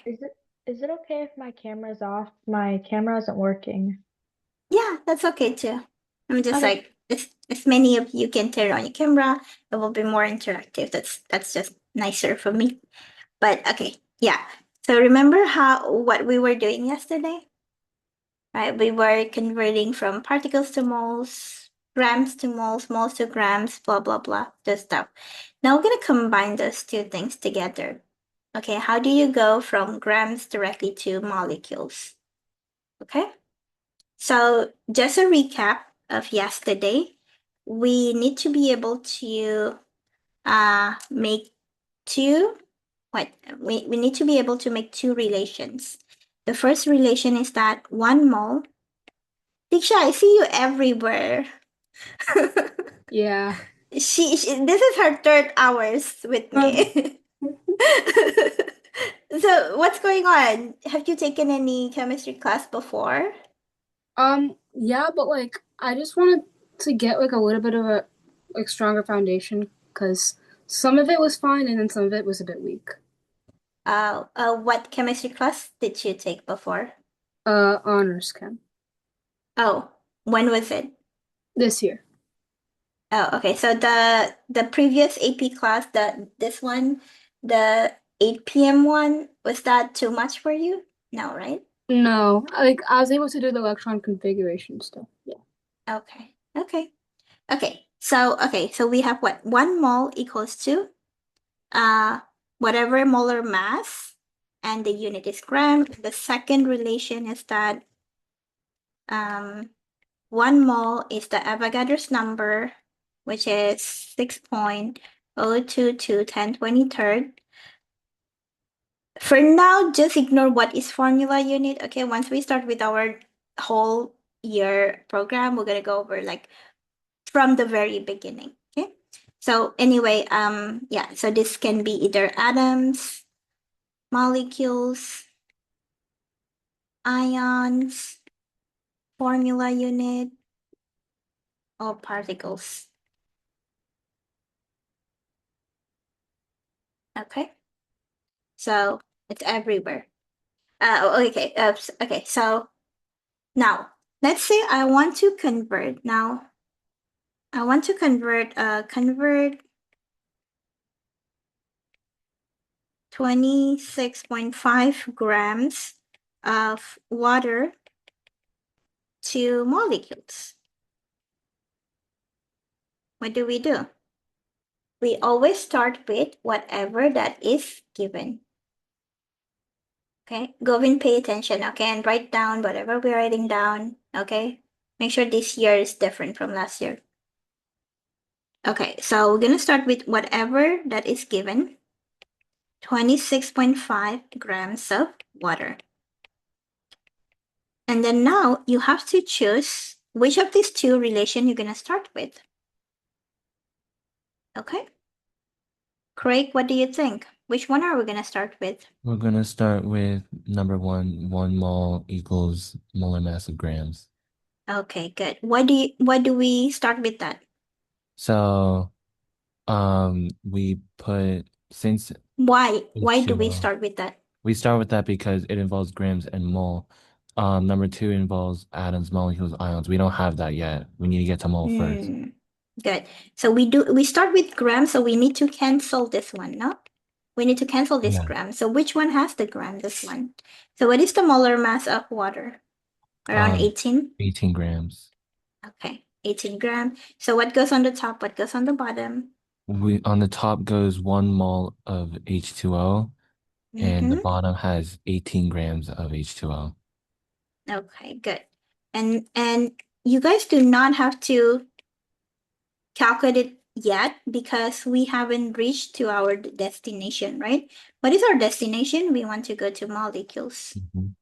Is it okay if my camera's off? My camera isn't working. Yeah, that's okay too. I'm just Okay. like if many of you can turn on your camera, it will be more interactive. That's just nicer for me. But okay, yeah. So remember how what we were doing yesterday? Right? We were converting from particles to moles, grams to moles, moles to grams, blah blah blah, this stuff. Now we're gonna combine those two things together. Okay, how do you go from grams directly to molecules? Okay, so just a recap of yesterday, we need to be able to make two what we need to be able to make two relations. The first relation is that 1 mole. Diksha, I see you everywhere. Yeah. She this is her third hours with me. So what's going on? Have you taken any chemistry class before? Yeah, but like I just wanted to get like a little bit of a like stronger foundation because some of it was fine and then some of it was a bit weak. What chemistry class did you take before? Honors chem Oh, when was it? this year. Oh, okay. So the previous AP class, this one, the 8 p.m. one, was that too much for you? No, right? No, like I was able to do the electron configuration stuff. Yeah. Okay. Okay. Okay, so we have what? 1 mole equals to uh whatever molar mass, and the unit is gram. The second relation is that um 1 mole is the Avogadro's number, which is 6.022 1023rd. For now, just ignore what is formula unit. Okay, once we start with our whole year program, we're gonna go over like from the very beginning. Okay. So anyway, yeah, so this can be either atoms, molecules, ions, formula unit, or particles. Okay. So it's everywhere. Okay. Okay. So now let's say I want to convert. Now I want to convert 26.5 grams of water to molecules. What do? We always start with whatever that is given. Okay, go and pay attention, okay, and write down whatever we're writing down, okay? Make sure this year is different from last year. Okay, so we're gonna start with whatever that is given, 26.5 grams of water. And then now you have to choose which of these two relation you're gonna start with. Okay? Craig, what do you think? Which one are we gonna start with? We're gonna start with number one. 1 mole equals molar mass of grams. Okay, good. Why do we start with that? So, we put since Why? Why do we H2O, start with that? we start with that because it involves grams and mole. Number two involves atoms, molecules, ions. We don't have that yet. We need to get to mole first. Hmm. Good. So we start with gram, so we need to cancel this one, no? We need to cancel this Yeah. gram. So which one has the gram? This one. So what is the molar mass of water? Around Um, 18? 18 grams. Okay, 18 gram. So what goes on the top? What goes on the bottom? We on the top goes 1 mole of H2O, and the Mm-hmm. bottom has 18 grams of H2O. Okay, good. And you guys do not have to calculate it yet because we haven't reached to our destination, right? What is our destination? We want to go to molecules. Mhm.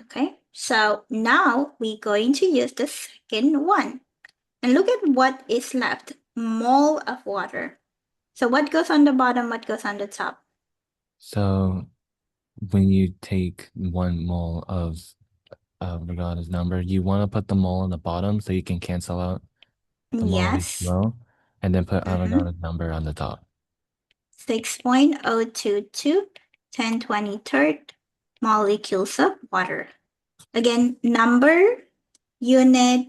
Okay, so now we're going to use the second one. And look at what is left. Mole of water. So what goes on the bottom, what goes on the top? So when you take 1 mole of Regatta's number, you want to put the mole on the bottom so you can cancel out the mole of Yes. H2O, and then put Mm-hmm. Avogadro's number on the top. 6.022. 1023rd molecules of water. Again, number, unit,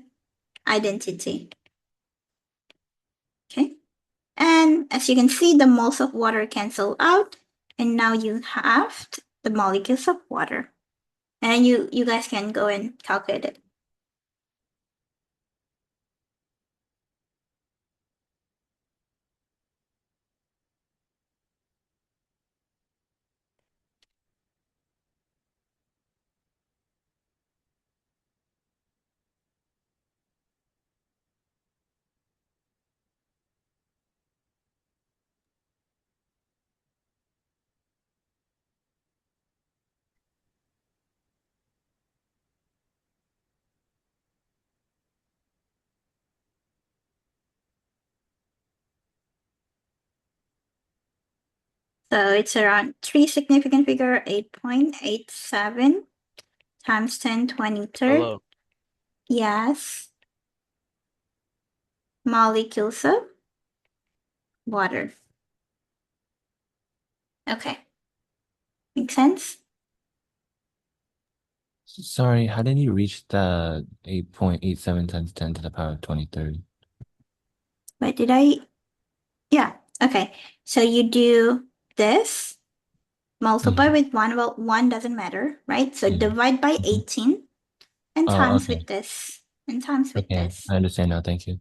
identity. Okay. And as you can see, the moles of water cancel out. And now you have the molecules of water. And you guys can go and calculate it. So it's around 3 significant figure, 8.87 times 1023rd. Hello. Yes. Molecules of water. Okay. Make sense? Sorry, how did you reach the 8.87 times 10 to the power of 23rd? But did I? Yeah. Okay. So you do this, multiply with 1. Well, 1 doesn't matter, right? So Yeah. divide by Mhm. 18 and Oh, times okay. with this and times with Okay, this. I understand now. Thank you.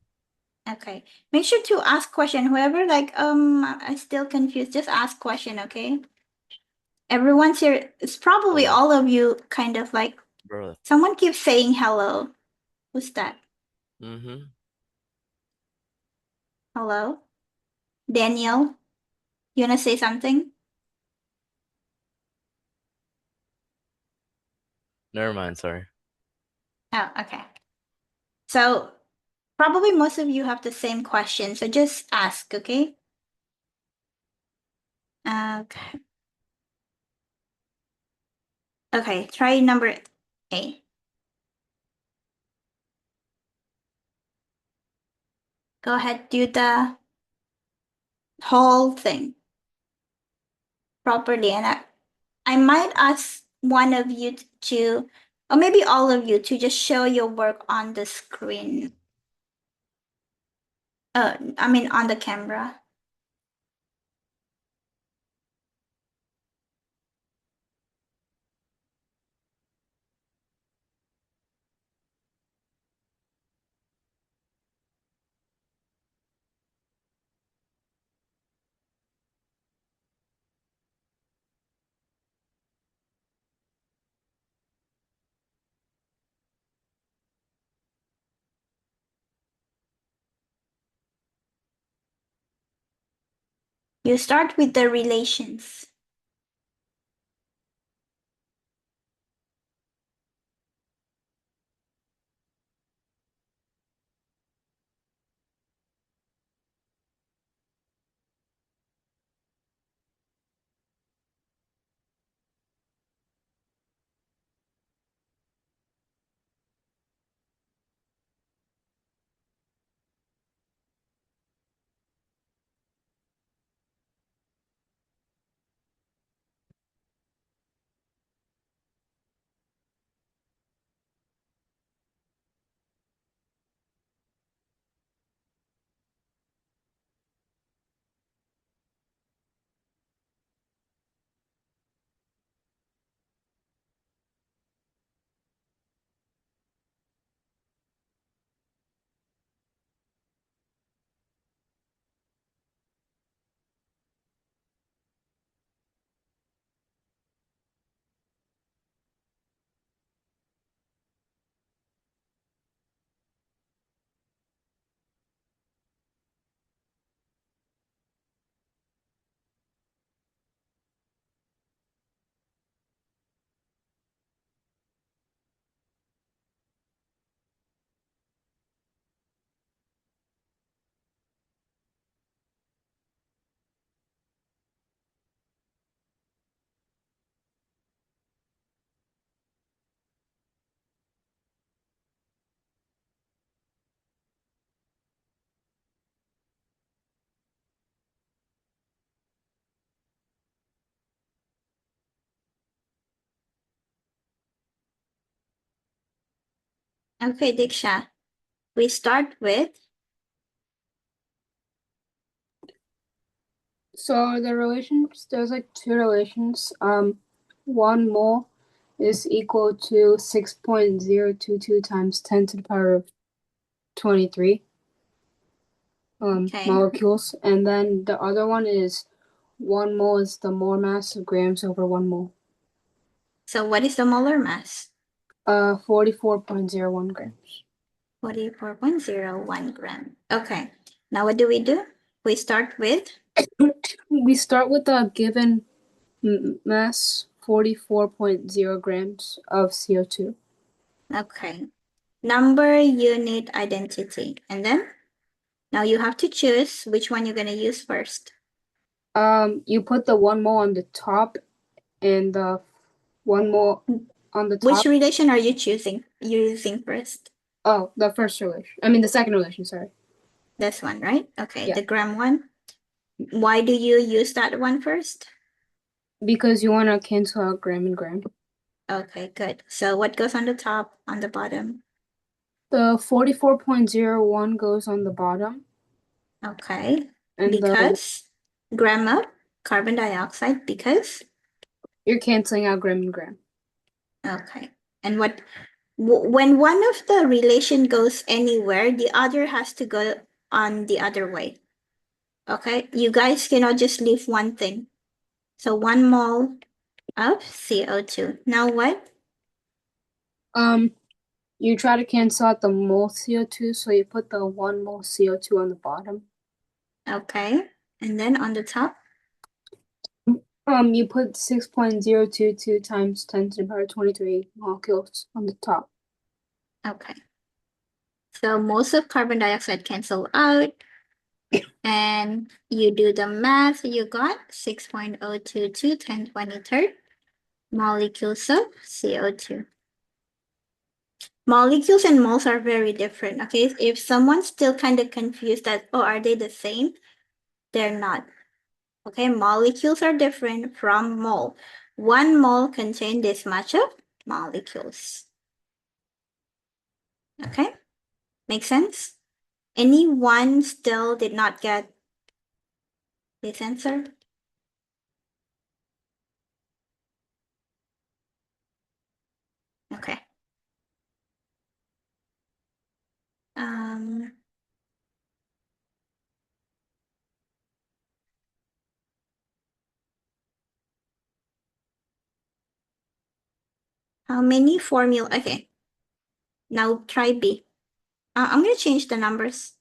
Okay. Make sure to ask question. Whoever I still confused, just ask question, okay? Everyone's here. It's probably Hello. all of you kind of like Bro. someone keeps saying hello. Who's that? Mm-hmm. Hello? Daniel? You wanna say something? Never mind, sorry. Oh, okay. So probably most of you have the same question, so just ask, okay? Okay. Okay, try number A. Go ahead, do the whole thing properly. And I might ask one of you to, or maybe all of you, to just show your work on the screen. I mean, on the camera. You start with the relations. Okay, Diksha. We start with So the relations, there's like two relations. 1 mole is equal to 6.022 times 10 to the power of 23 okay. molecules, and then the other one is 1 mole is the molar mass of grams over 1 mole. So what is the molar mass? 44.01 grams. 44.01 gram. Okay. Now what do? We start with We start with the given mass 44.0 grams of CO2. okay. Number, unit, identity. And then now you have to choose which one you're gonna use first. You put the 1 mole on the top and the 1 mole on the top. Which relation are you using first? Oh, the first relation. I mean the second relation, sorry. This one, right? Okay, Yeah. the gram one. Why do you use that one first? Because you want to cancel out gram and gram. Okay, good. So what goes on the top, on the bottom? The 44.01 goes on the bottom. Okay. And because gram of carbon dioxide, because you're canceling out gram and gram. okay. And when one of the relation goes anywhere, the other has to go on the other way. Okay, you guys cannot just leave one thing. So 1 mole of CO2. Now what? You try to cancel out the mole CO2, so you put the 1 mole CO2 on the bottom. Okay, and then on the top? You put 6.022 times 10 to the power 23 molecules on the top. Okay. So most of carbon dioxide cancel out. And you do the math, you got 6.022 10 23rd molecules of CO2. Molecules and moles are very different, okay? If someone's still kind of confused that, oh, are they the same? They're not. Okay, molecules are different from mole. 1 mole contains this much of molecules. Okay, make sense? Anyone still did not get this answer? Okay. Um, how many formula? Okay. Now try B. I'm going to change the numbers.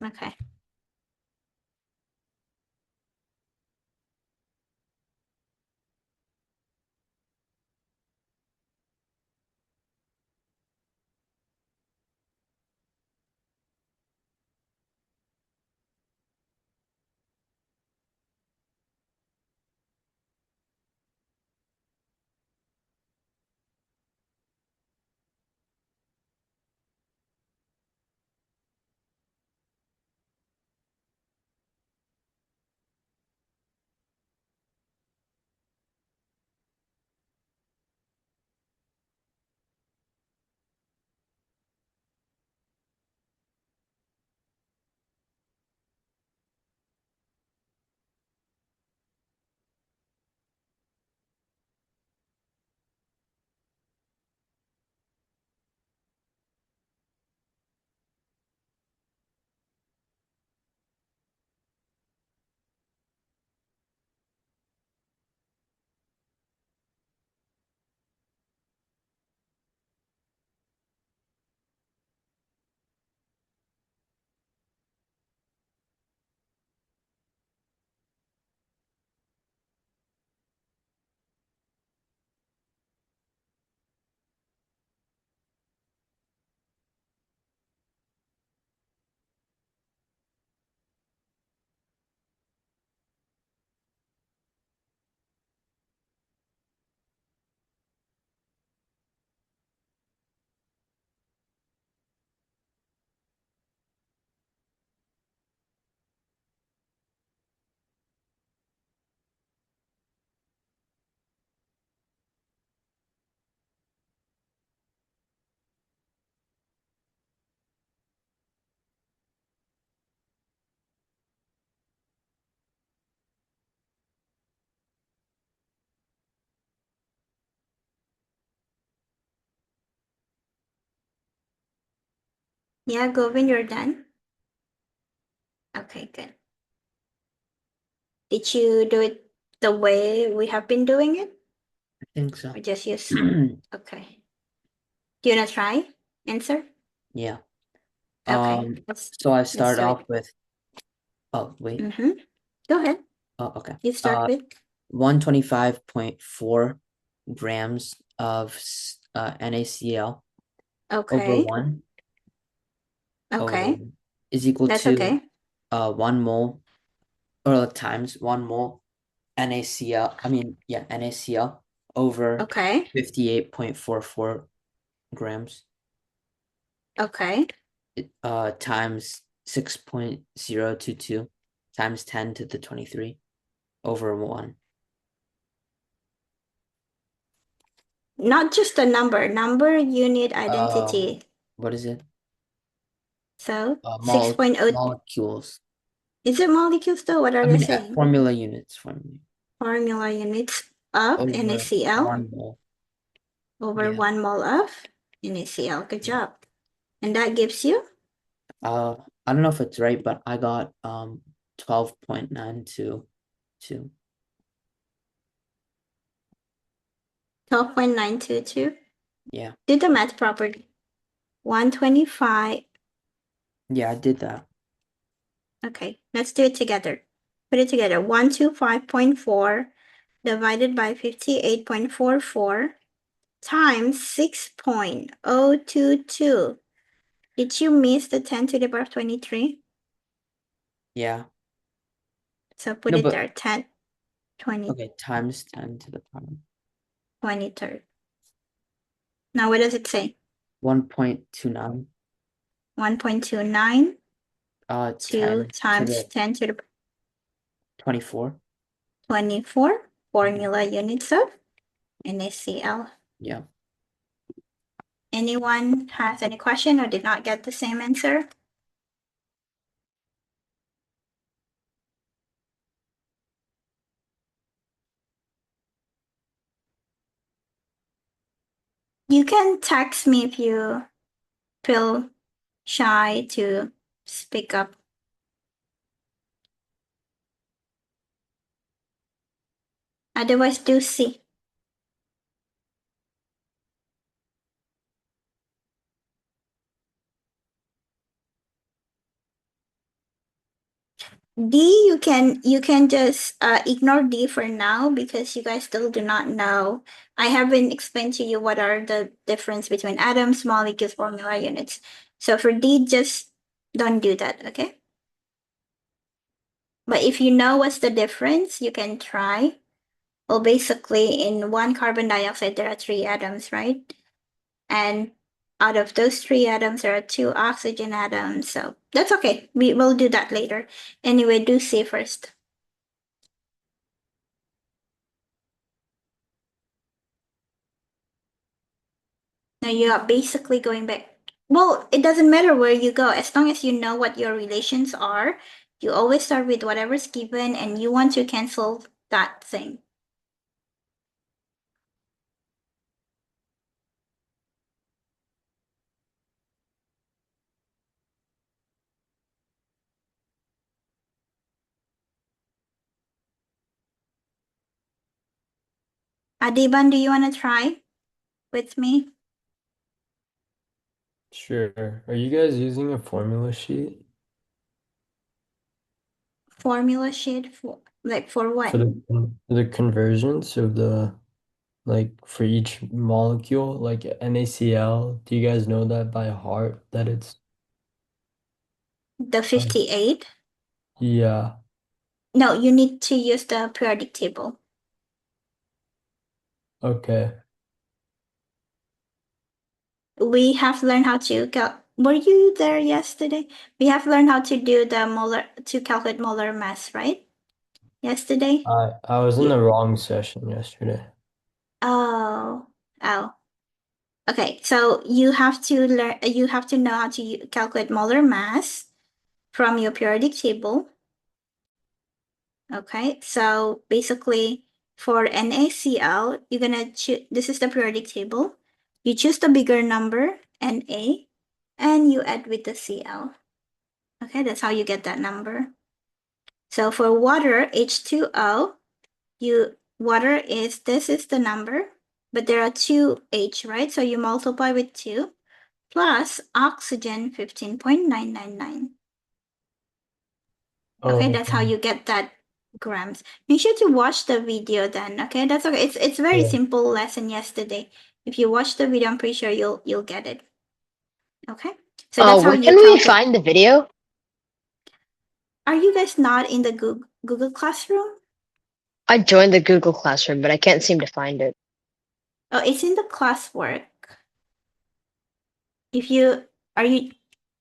Okay. Yeah, Govin, you're done? Okay, good. Did you do it the way we have been doing it? I think so. Or just use... Okay. Do you wanna try? Answer? Yeah. Okay. So I start do it. off with, oh, wait. Mm-hmm. Go ahead. Oh, okay. You start with 125.4 grams of NaCl over okay. 1 over Okay. 1 is equal That's to okay. 1 mole or times 1 mole NaCl. NaCl over Okay. 58.44 grams. Okay. Times 6.022 times 10 to the 23 over 1. Not just a number. Number unit identity. What is it? So Mol 6.0. molecules. Is it molecules though? What are they saying? Formula units. Formula units of Over NaCl 1 mole. over Yeah. 1 mole of NaCl. Good job. And that gives you I don't know if it's right, but I got 12.922. 12.922. Yeah. Do the math properly. 125. Yeah, I did that. Okay, let's do it together. Put it together. 125.4 divided by 58.44 times 6.022. Did you miss the 10 to the power of 23? Yeah. So put No, it but there. 10, 20, okay, times 10 to the power 23rd. Now what does it say? 1.29. 1.29 10 to times the 10 to the 24. 24 formula units of NaCl. Yeah. Anyone has any question or did not get the same answer? You can text me if you feel shy to speak up. Otherwise, do see. D, you can just ignore D for now because you guys still do not know. I haven't explained to you what are the difference between atoms, molecules, formula units. So for D, just don't do that, okay? But if you know what's the difference, you can try. Well, basically, in one carbon dioxide, there are 3 atoms, right? And out of those 3 atoms, there are 2 oxygen atoms. So that's okay. We will do that later. Anyway, do C first. Now you are basically going back. Well, it doesn't matter where you go. As long as you know what your relations are, you always start with whatever's given and you want to cancel that thing. Adiban, do you want to try with me? Sure. Are you guys using a formula sheet Formula sheet for what? for the conversions of for each molecule, like NaCl? Do you guys know that by heart that it's The 58? yeah. No, you need to use the periodic table. Okay. We have learned how to were you there yesterday? We have learned how to do the to calculate molar mass, right? Yesterday? I was in the wrong session yesterday. Oh, oh. Okay, so you have to know how to calculate molar mass from your periodic table. Okay, so basically for NaCl, this is the periodic table. You choose the bigger number, Na, and you add with the Cl. Okay, that's how you get that number. So for water, H2O, water is, this is the number, but there are two H, right? So you multiply with 2 plus oxygen 15.999. Okay, that's how you get that grams. Make sure to watch the video then. Okay, that's okay. It's very Yeah. simple lesson yesterday. If you watch the video, I'm pretty sure you'll get it. Okay, so that's how Where you can we calculate. find the video? Are you guys not in the Google Classroom? I joined the Google Classroom, but I can't seem to find it. Oh, it's in the classwork. If you are you,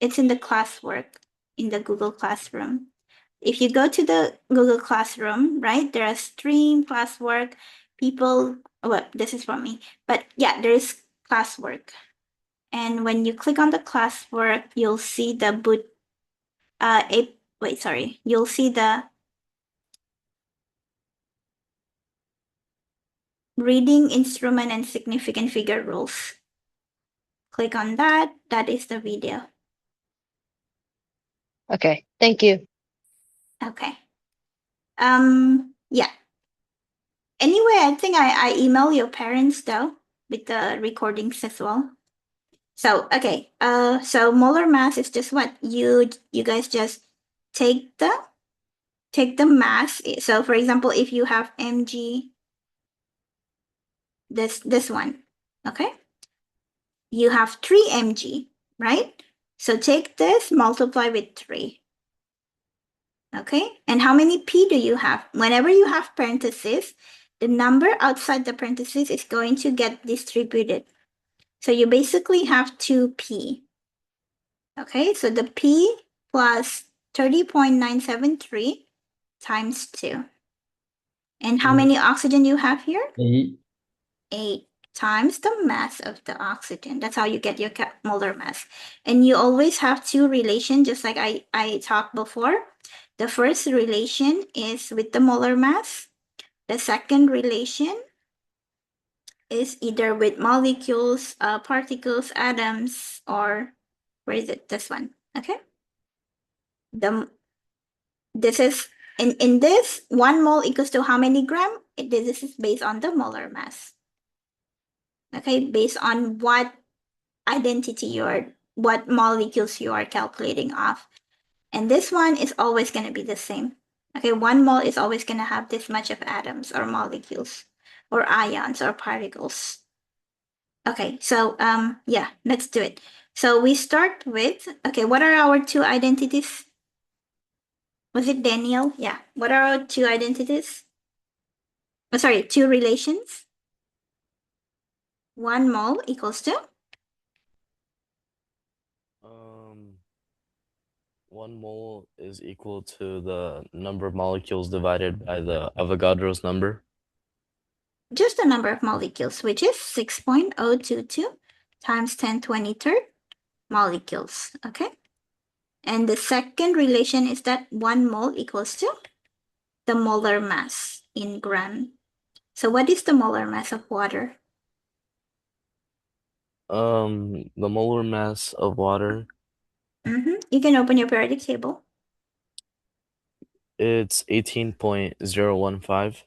it's in the classwork in the Google Classroom. If you go to the Google Classroom, right, there are stream classwork. People, well, this is from me, but yeah, there is classwork. And when you click on the classwork, you'll see the you'll see the reading instrument and significant figure rules. Click on that. That is the video. Okay, thank you. Okay. Yeah. Anyway, I think I email your parents though with the recordings as well. So okay. So molar mass is just what you guys just take the mass. So for example, if you have mg, this one, okay, you have 3 mg, right? So take this, multiply with 3. Okay, and how many p do you have? Whenever you have parentheses, the number outside the parentheses is going to get distributed. So you basically have 2p. Okay, so the p plus 30.973 times 2. And how many oxygen you have here? 8. 8 times the mass of the oxygen. That's how you get your molar mass. And you always have two relations, just like I talked before. The first relation is with the molar mass. The second relation is either with molecules, particles, atoms, or where is it? This one. Okay. This is in this 1 mole equals to how many gram? This is based on the molar mass. Okay, based on what identity what molecules you are calculating off. And this one is always going to be the same. Okay, 1 mole is always going to have this much of atoms or molecules or ions or particles. Okay, so yeah, let's do it. So we start with, okay, what are our two identities? Was it Daniel? Yeah. What are our two identities? Oh, sorry, two relations. 1 mole equals to? 1 mole is equal to the number of molecules divided by the Avogadro's number. Just the number of molecules, which is 6.022 times 10^23 molecules, okay? And the second relation is that 1 mole equals to the molar mass in gram. So what is the molar mass of water? The molar mass of water, You can open your periodic table. it's 18.015.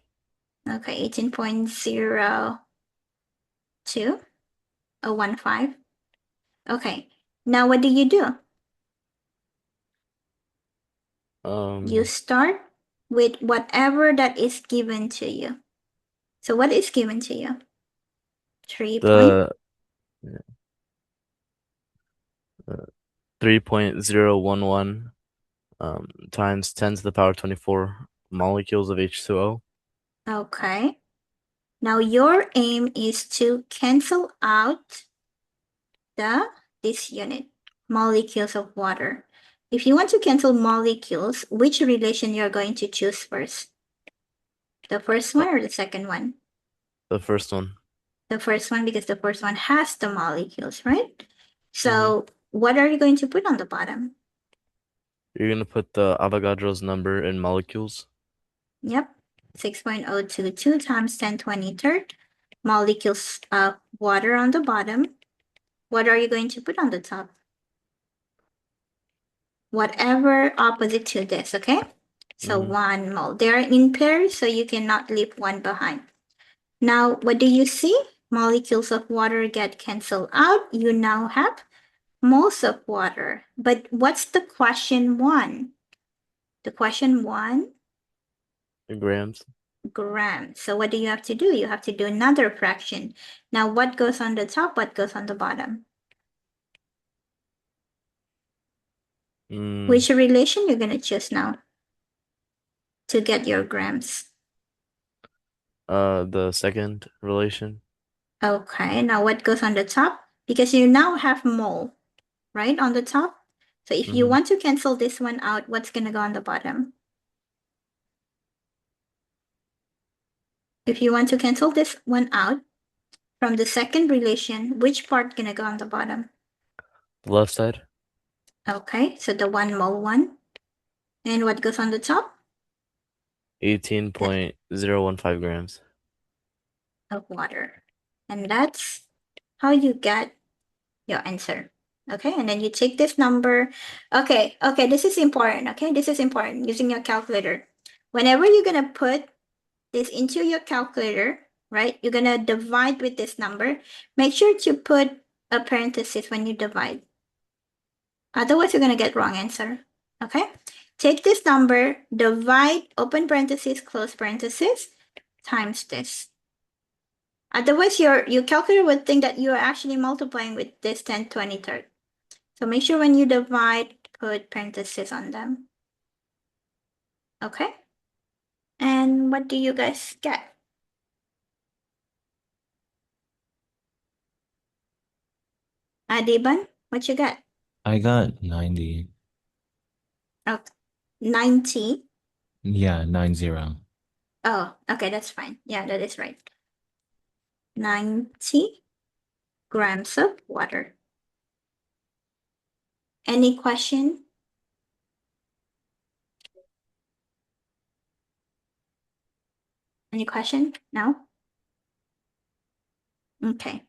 Okay, 18.02 or 15. Okay, now what do? You start with whatever that is given to you. So what is given to you? 3 point. The 3.011 times 10 to the power 24 molecules of H2O. Okay. Now your aim is to cancel out this unit, molecules of water. If you want to cancel molecules, which relation you're going to choose first? The first one or the second one? The first one. The first one, because the first one has the molecules, right? So what are you going to put on the bottom? You're going to put the Avogadro's number in molecules. Yep, 6.022 times 10^23 molecules of water on the bottom. What are you going to put on the top? whatever opposite to this, okay? So 1 mole. They're in pairs, so you cannot leave one behind. Now, what do you see? Molecules of water get canceled out. You now have moles of water. But what's the question one? The question one, Grams. grams. So what do you have to do? You have to do another fraction. Now, what goes on the top? What goes on the bottom? Which relation you're going to choose now to get your grams? The second relation. Okay, now what goes on the top? Because you now have mole, right, on the top. So if you want to cancel this one out, what's going to go on the bottom? If you want to cancel this one out from the second relation, which part going to go on the bottom? The left side. Okay, so the 1 mole one. And what goes on the top? 18.015 grams. Of water. And that's how you get your answer. Okay, and then you take this number. Okay, this is important. Okay, this is important using your calculator. Whenever you're gonna put this into your calculator, right, you're gonna divide with this number. Make sure to put a parenthesis when you divide. Otherwise, you're gonna get wrong answer. Okay, take this number, divide, open parenthesis, close parenthesis, times this. Otherwise, your calculator would think that you are actually multiplying with this 10, 20, 30. So make sure when you divide, put parentheses on them. Okay? And what do you guys get? Adiban, what you get? I got 90. Oh, 90. Yeah, 90. Oh, okay, that's fine. Yeah, that is right. 90 grams of water. Any question? Any question? No? Okay.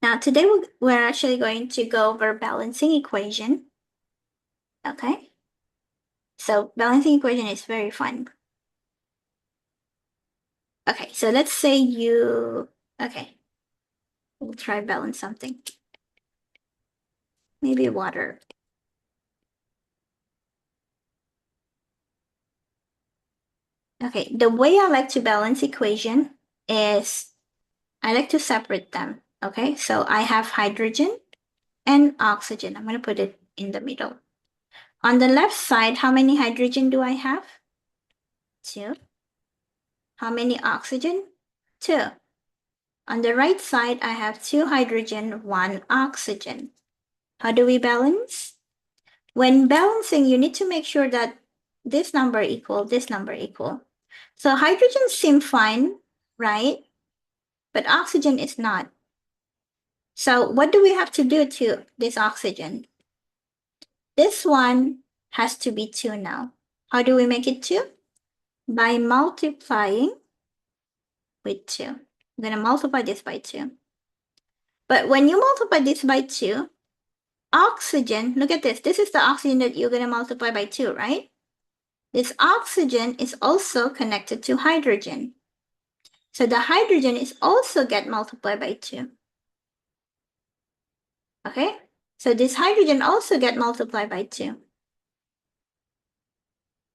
Now today we're actually going to go over balancing equation. Okay? So balancing equation is very fun. Okay, so let's say okay, we'll try balance something. Maybe water. Okay, the way I like to balance equation is I like to separate them. Okay, so I have hydrogen and oxygen. I'm going to put it in the middle. On the left side, how many hydrogen do I have? 2. How many oxygen? 2. On the right side, I have 2 hydrogen, 1 oxygen. How do we balance? When balancing, you need to make sure that this number equal, this number equal. So hydrogen seem fine, right? But oxygen is not. So what do we have to do to this oxygen? This one has to be 2 now. How do we make it 2? By multiplying with 2. I'm going to multiply this by 2. But when you multiply this by 2, oxygen, look at this. This is the oxygen that you're going to multiply by 2, right? This oxygen is also connected to hydrogen. So the hydrogen is also get multiplied by 2. Okay? So this hydrogen also get multiplied by 2.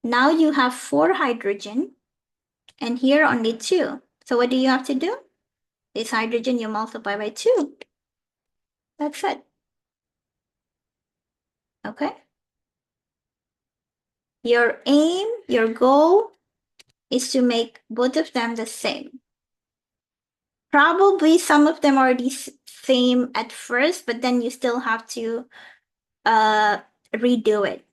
Now you have 4 hydrogen, and here only 2. So what do you have to do? This hydrogen you multiply by 2. That's it. Okay? Your aim, your goal is to make both of them the same. Probably some of them are the same at first, but then you still have to redo it.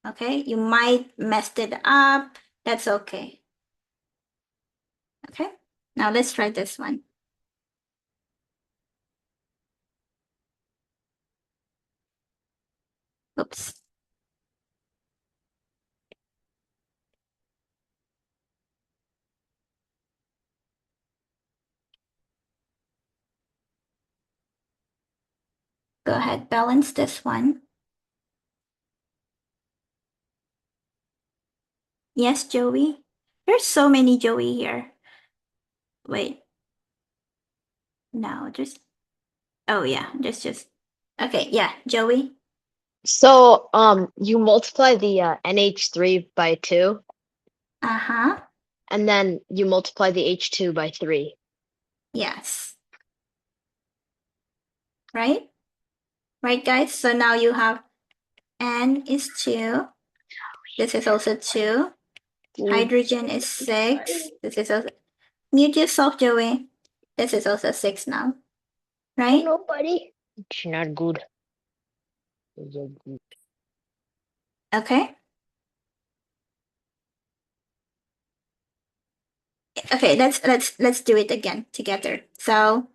Okay? You might messed it up. That's okay. Okay? Now let's try this one. Oops. Go ahead, balance this one. Yes, Joey? There's so many Joey here. Wait. No, just. Oh, yeah, there's just. Okay, yeah, Joey. So, you multiply the NH3 by 2, Uh-huh. and then you multiply the H2 by 3. Yes. Right? Right, guys? So now you have N is 2. This is also 2. Hydrogen is 6. This is also. Mute yourself, Joey. This is also 6 now. Right? Oh, no, buddy. It's not good. Okay. Okay, let's do it again together. So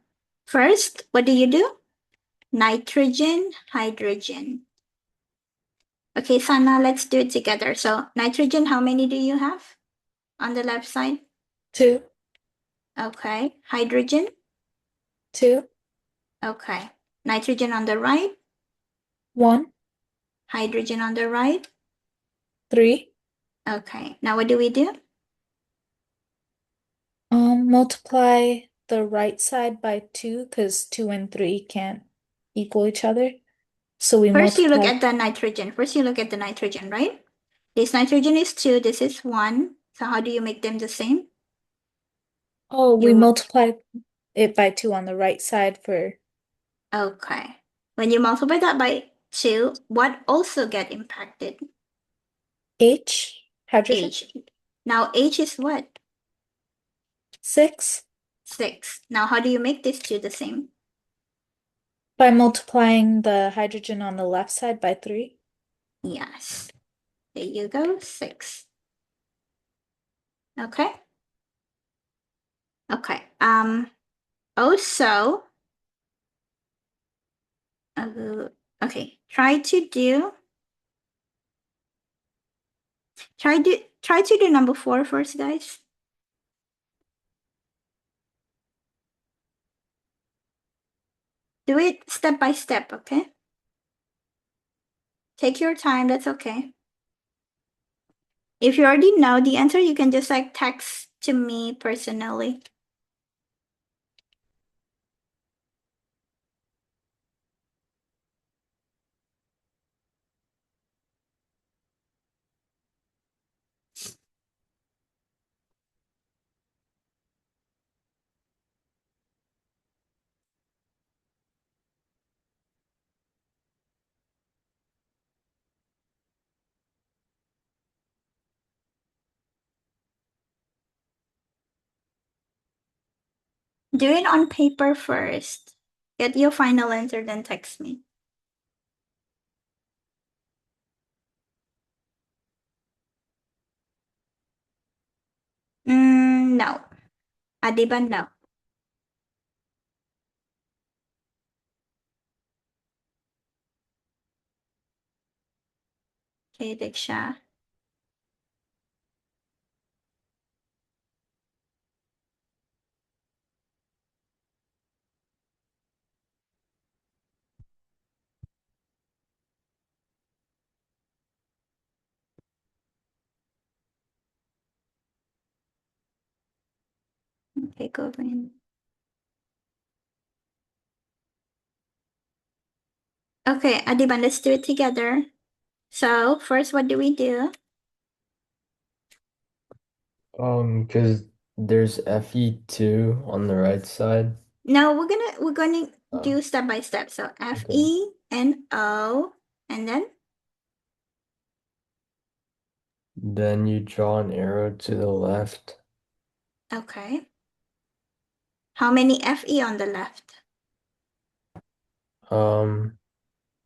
first, what do you do? Nitrogen, hydrogen. Okay, Sana, let's do it together. So nitrogen, how many do you have on the left side? 2, Okay. Hydrogen? 2, Okay. Nitrogen on the right, 1, hydrogen on the right. 3. Okay. Now what do we do? Multiply the right side by 2 because 2 and 3 can't equal each other. So we First you look multiply. at the nitrogen. First you look at the nitrogen, right? This nitrogen is 2, this is 1. So how do you make them the same? Oh, we You multiply it by 2 on the right side for Okay. When you multiply that by 2, what also get impacted? H, hydrogen. H. Now H is what? 6 6. Now how do you make these two the same? by multiplying the hydrogen on the left side by 3. Yes. There you go, 6. Okay. Okay. Also, okay. Try to do number 4 first, guys. Do it step by step, okay? Take your time, that's okay. If you already know the answer, you can just like text to me personally. Do it on paper first. Get your final answer, then text me. No. Adiban, no. Okay, Diksha. Okay, go in. Okay, Adiban, let's do it together. So first, what do we do? Because there's Fe2 on the right side. No, we're gonna Oh, do step by step. So okay. FeNO, and then Then you draw an arrow to the left. okay. How many Fe on the left?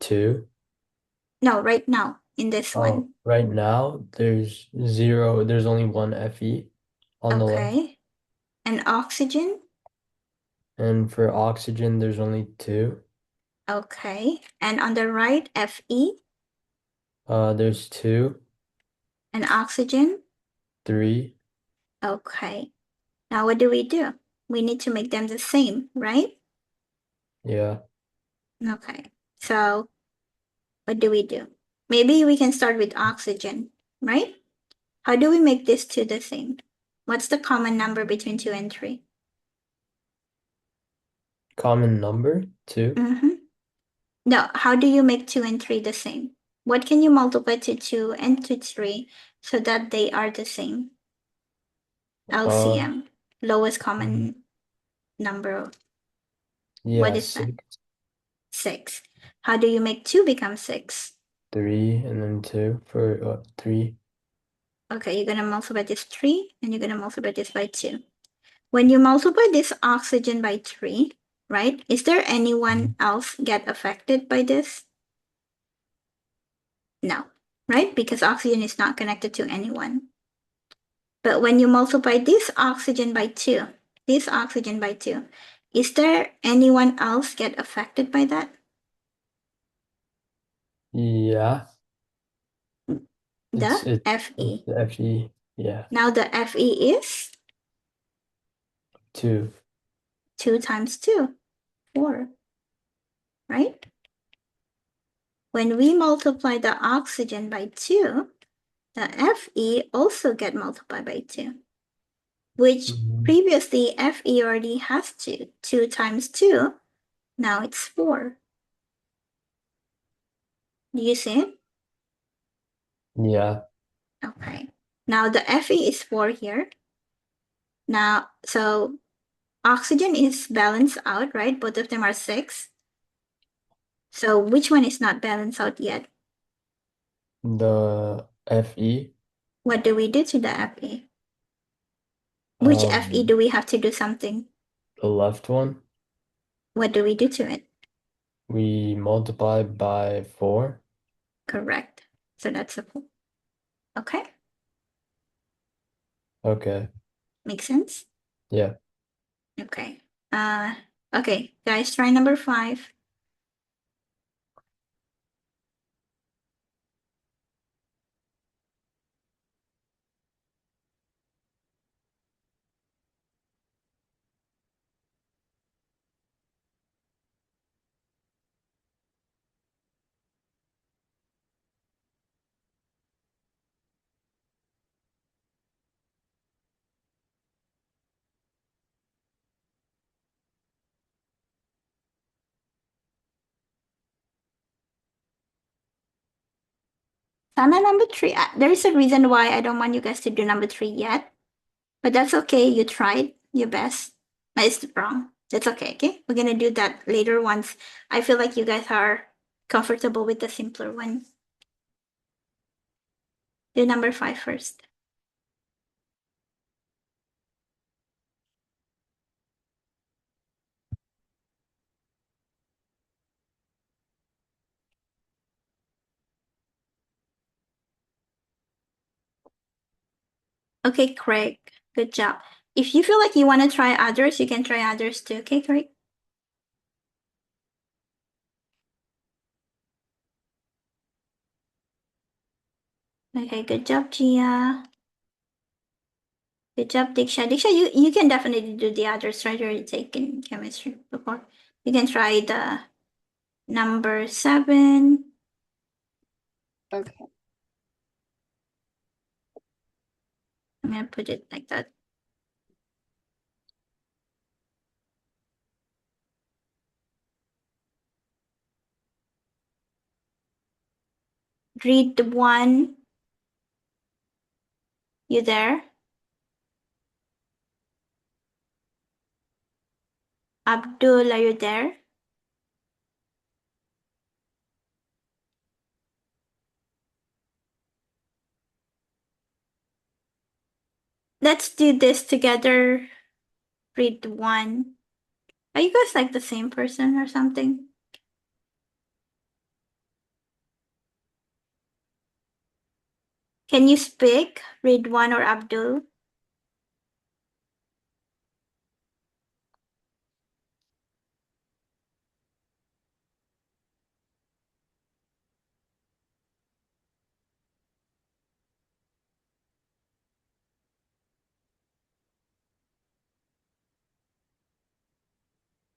2. No, right now in this one. Right now there's only one Fe on the left. Okay. And oxygen? And for oxygen, there's only 2. Okay. And on the right, Fe There's 2, and oxygen? 3. Okay. Now what do? We need to make them the same, right? Yeah. Okay. So what do? Maybe we can start with oxygen, right? How do we make this 2 the same? What's the common number between 2 and 3? Common number, 2. Mm-hmm. No, how do you make 2 and 3 the same? What can you multiply to 2 and to 3 so that they are the same? LCM, lowest common number. Yeah, What is that? 6, 6. How do you make 2 become 6? 3, and then 2 for 3. Okay, you're gonna multiply this 3 and you're gonna multiply this by 2. When you multiply this oxygen by 3, right? Is there anyone else get affected by this? No, right? Because oxygen is not connected to anyone. But when you multiply this oxygen by 2, is there anyone else get affected by that? Yeah, The it's Fe. the Fe. Yeah, Now the Fe is 2. 2 times 2, 4, right? When we multiply the oxygen by 2, the Fe also get multiplied by 2, which previously Fe already has 2. 2 times 2, now it's 4. Do you see it? Yeah, Okay. Now the Fe is 4 here. Now, so oxygen is balanced out, right? Both of them are 6. So which one is not balanced out yet? the Fe. What do we do to the Fe? Which Fe do we have to do something? The left one, What do we do to it? we multiply by 4. Correct. So that's a 4. Okay. Okay, Makes sense? yeah. Okay. Okay, guys, try number 5. Sana number 3. There is a reason why I don't want you guys to do number 3 yet. But that's okay. You tried your best. It's wrong. That's okay, okay? We're gonna do that later once I feel like you guys are comfortable with the simpler one. Do number 5 first. Okay, Craig. Good job. If you feel like you want to try others, you can try others too. Okay, Craig? Okay, good job, Gia. Good job, Diksha. Diksha, you can definitely do the others, right? You already taken chemistry before. You can try the number 7. Okay. I'm gonna put it like that. Read the 1. You there? Abdul, are you there? Let's do this together. Read 1. Are you guys like the same person or something? Can you speak? Read 1 or Abdul?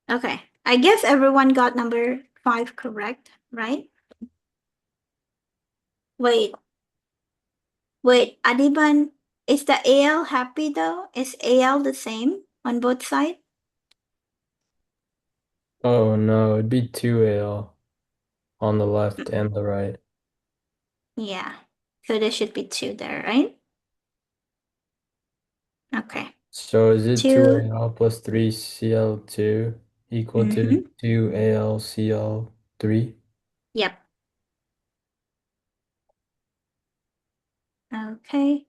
Okay. I guess everyone got number 5 correct, right? Wait. Wait, Adiban, is the AL happy though? Is AL the same on both sides? Oh no, it'd be 2AL on the left and the right. Yeah. So there should be 2 there, right? Okay. So is it 2. 2AL plus 3CL2 equal to Mm-hmm. 2ALCL3? Yep. Okay.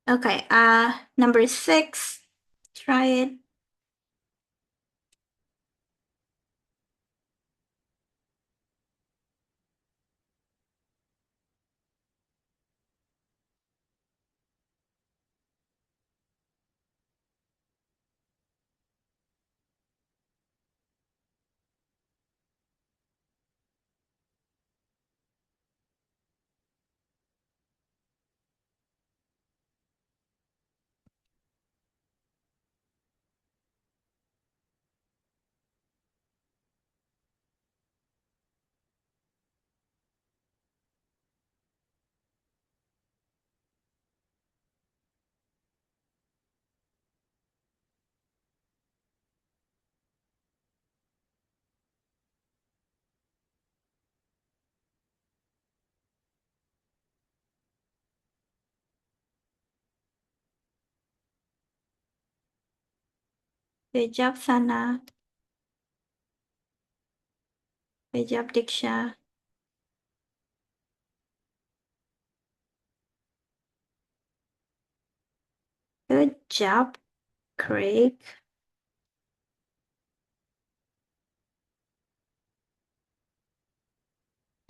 Okay, number 6, try it. Good job, Sana. Good job, Diksha. Good job, Craig.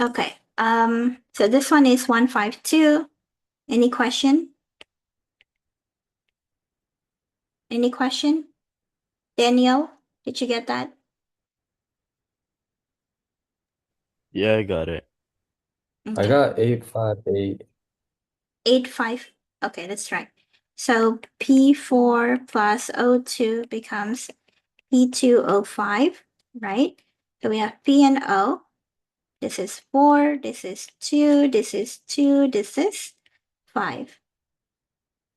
Okay, so this one is 152. Any question? Any question? Daniel, did you get that? Yeah, I got it. I Okay. got 858. 8, 5. Okay, that's right. So P4 plus O2 becomes P2O5, right? So we have P and O. This is 4, this is 2, this is 2, this is 5.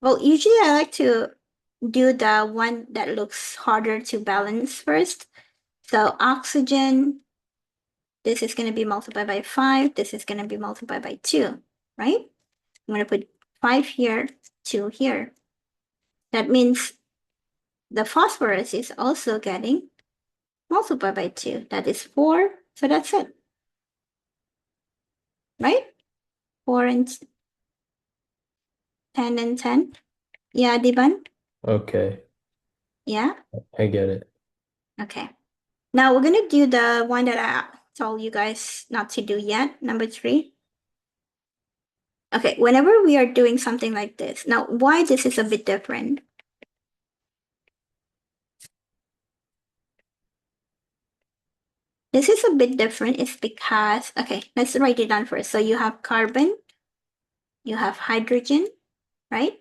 Well, usually I like to do the one that looks harder to balance first. So oxygen, this is going to be multiplied by 5, this is going to be multiplied by 2, right? I'm going to put 5 here, 2 here. That means the phosphorus is also getting multiplied by 2. That is 4, so that's it. Right? 4 and 10 and 10. Yeah, Diban? Okay, Yeah? I get it. Okay. Now we're gonna do the one that I told you guys not to do yet, number 3. Okay, whenever we are doing something like this, now why this is a bit different? This is a bit different is because, okay, let's write it down first. So you have carbon, you have hydrogen, right?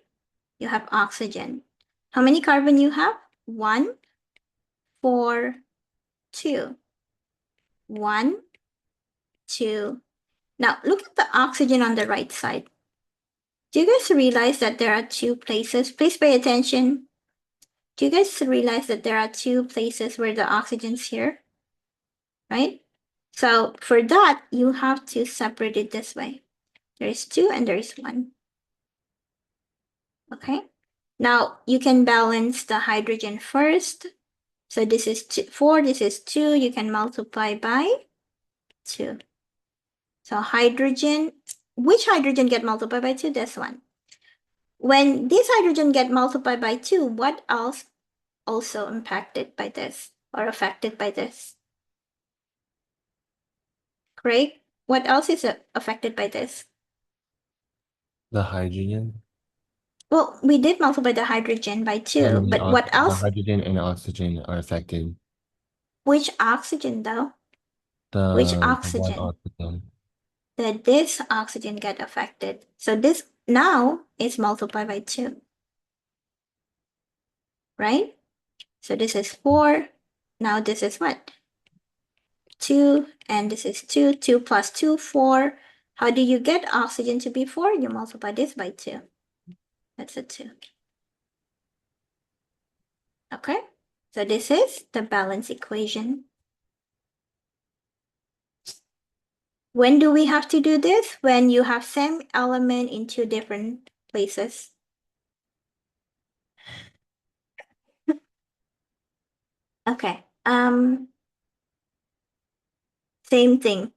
You have oxygen. How many carbon you have? 1, 4, 2. 1, 2. Now look at the oxygen on the right side. Do you guys realize that there are 2 places? Please pay attention. Do you guys realize that there are 2 places where the oxygen's here? Right? So for that, you have to separate it this way. There's 2 and there's 1. Okay? Now you can balance the hydrogen first. So this is 4, this is 2. You can multiply by 2. So hydrogen, which hydrogen get multiplied by 2? This one. When this hydrogen get multiplied by 2, what else also impacted by this or affected by this? Craig, what else is affected by this? The hydrogen. Well, we did multiply the hydrogen by 2, but what The else? hydrogen and oxygen are affected. Which oxygen though? Which The one oxygen? oxygen. That this oxygen get affected. So this now is multiplied by 2, right? So this is 4, Now this is what? 2, and this is 2. 2 plus 2, 4. How do you get oxygen to be 4? You multiply this by 2. That's a 2. Okay, so this is the balance equation. When do we have to do this? When you have same element in two different places. Okay, same thing.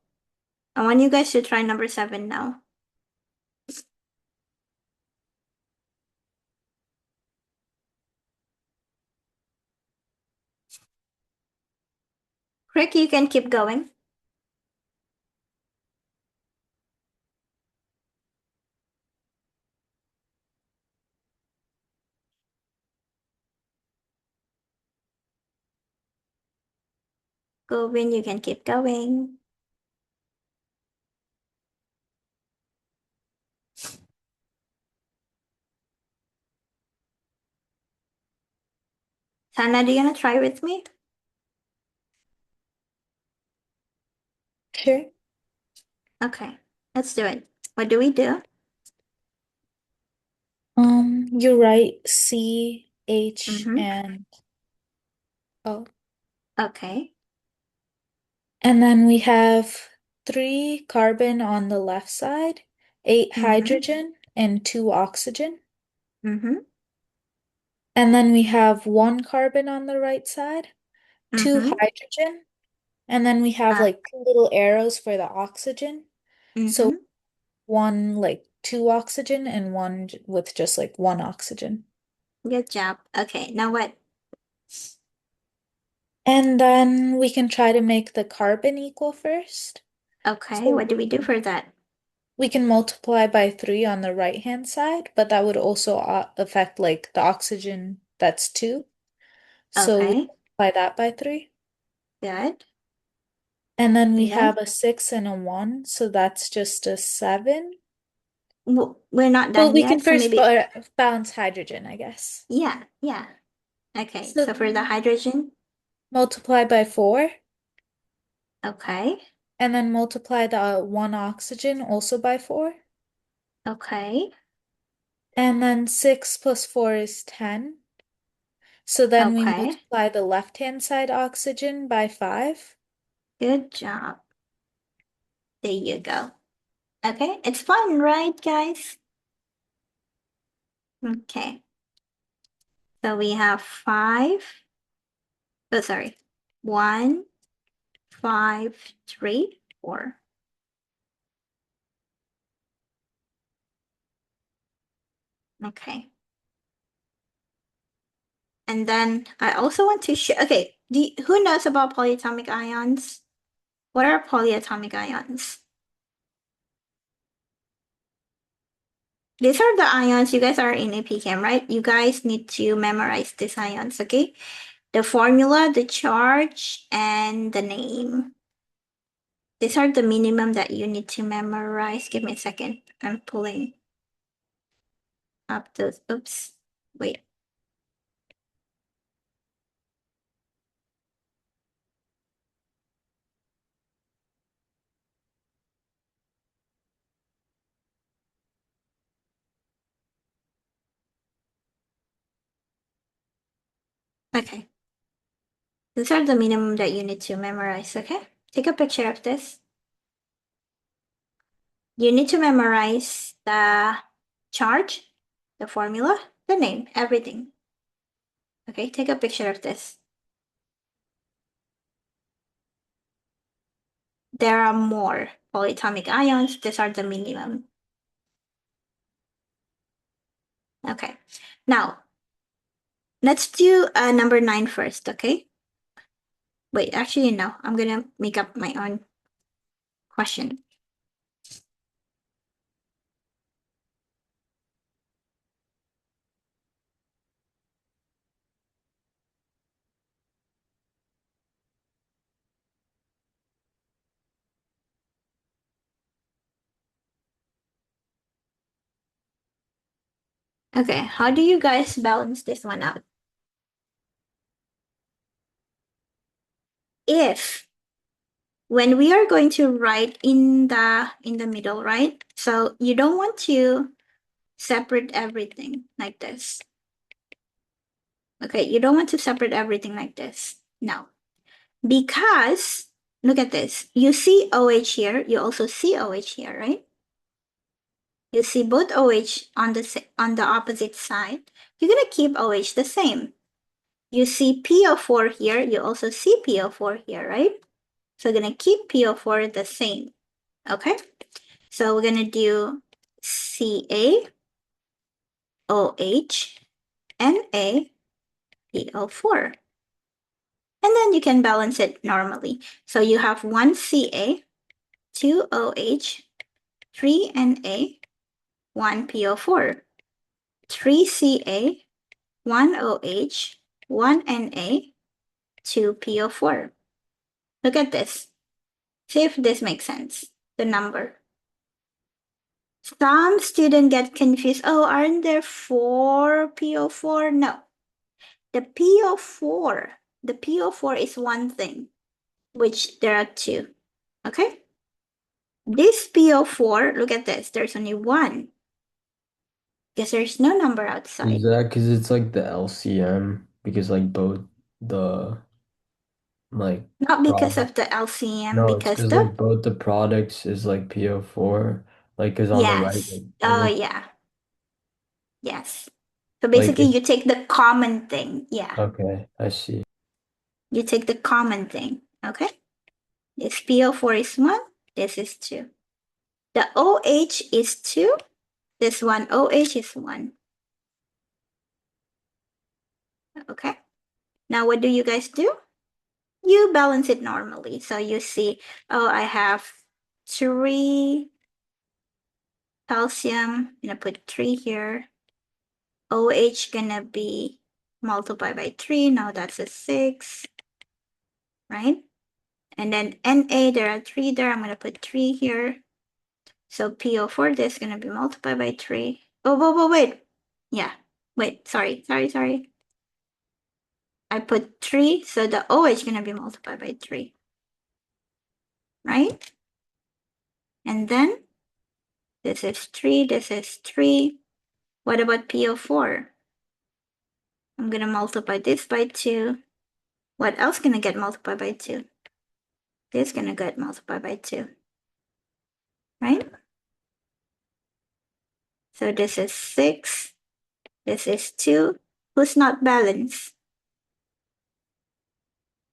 I want you guys to try number 7 now. Rick, you can keep going. Govin, you can keep going. Sana, do you wanna try with me? Sure. Okay, let's do it. What do we do? You write C, H, Mhm. and O. Okay. And then we have 3 carbon on the left side, 8 Mhm. hydrogen, and 2 oxygen. Mhm. And then we have 1 carbon on the right side, 2 Mhm. hydrogen, and then we have Uh, like 2 little arrows for the oxygen. So mhm. one like 2 oxygen and one with just like 1 oxygen. Good job. Okay, now what? And then we can try to make the carbon equal first. Okay, So what do we do for that? we can multiply by 3 on the right-hand side, but that would also affect like the oxygen that's 2. So we Okay, multiply that by 3. good. And then we And then have a 6 and a 1, so that's just a 7. we're not Well, done we can yet, so first maybe balance hydrogen, I guess. yeah, yeah. Okay, So so for the hydrogen, multiply by 4, okay, and then multiply the 1 oxygen also by 4. okay, And then 6 plus 4 is 10. So then we okay. multiply the left-hand side oxygen by 5. Good job. There you go. Okay, it's fun, right, guys? Okay. So we have 5. Oh, sorry. 1, 5, 3, 4. Okay. And then I also want to show, okay, who knows about polyatomic ions? What are polyatomic ions? These are the ions. You guys are in APChem, right? You guys need to memorize these ions, okay? The formula, the charge, and the name. These are the minimum that you need to memorize. Give me a second. I'm pulling up those. Oops. Wait. Okay. These are the minimum that you need to memorize, okay? Take a picture of this. You need to memorize the charge, the formula, the name, everything. Okay, take a picture of this. There are more polyatomic ions. These are the minimum. Okay, now let's do number 9 first, okay? Wait, actually, no, I'm gonna make up my own question. Okay, how do you guys balance this one out? if when we are going to write in the middle, right? So you don't want to separate everything like this. Okay, you don't want to separate everything like this. No. Because look at this. You see OH here, you also see OH here, right? You see both OH on the opposite side. You're gonna keep OH the same. You see PO4 here, you also see PO4 here, right? So we're gonna keep PO4 the same. Okay? So we're gonna do Ca, OH, Na, PO4. And then you can balance it normally. So you have 1 Ca, 2 OH, 3 Na, 1 PO4, 3 Ca, 1 OH, 1 Na, 2 PO4. Look at this. See if this makes sense, the number. Some students get confused. Oh, aren't there 4 PO4? No. The PO4 is one thing, which there are 2. Okay? This PO4, look at this, there's only 1. Because there's no number outside. Is that because it's like the LCM? Because like both the like Not because product. of the LCM, No, it's because because the like both the products is like PO4, like because on the right, yes. like, Oh every yeah. Yes. So like basically you take the common thing. Yeah. okay, I see. You take the common thing. Okay? This PO4 is 1, this is 2. The OH is 2, this one OH is 1. Okay? Now what do you guys do? You balance it normally. So you see, oh, I have 3 calcium. I'm gonna put 3 here. OH gonna be multiplied by 3. Now that's a 6, right? And then Na, there are 3 there. I'm gonna put 3 here. So PO4, this is gonna be multiplied by 3. Oh, wait. Yeah, wait, sorry. I put 3, so the OH is gonna be multiplied by 3, right? And then this is 3, this is 3. What about PO4? I'm gonna multiply this by 2. What else gonna get multiplied by 2? This gonna get multiplied by 2, right? So this is 6, this is 2. Who's not balanced?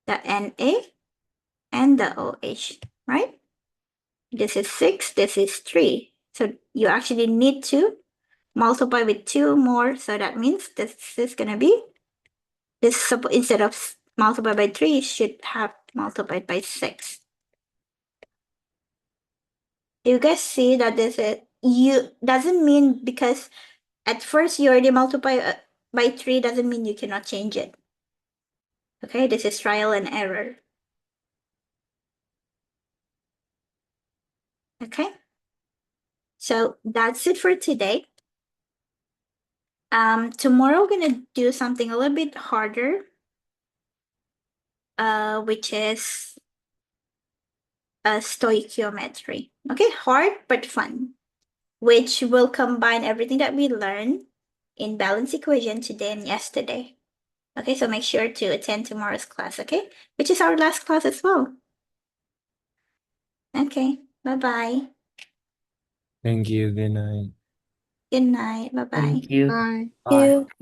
The Na and the OH, right? This is 6, this is 3. So you actually need to multiply with 2 more. So that means this is going to be, this instead of multiplied by 3, it should have multiplied by 6. Do you guys see that this is, doesn't mean because at first you already multiply by 3 doesn't mean you cannot change it. Okay, this is trial and error. Okay, so that's it for today. Tomorrow we're gonna do something a little bit harder, which is stoichiometry. Okay, hard but fun, which will combine everything that we learned in balance equation today and yesterday. Okay, so make sure to attend tomorrow's class, okay? Which is our last class as well. Okay, bye-bye. Thank you. Good night. Good night, bye-bye. Thank you. Bye. Bye. You.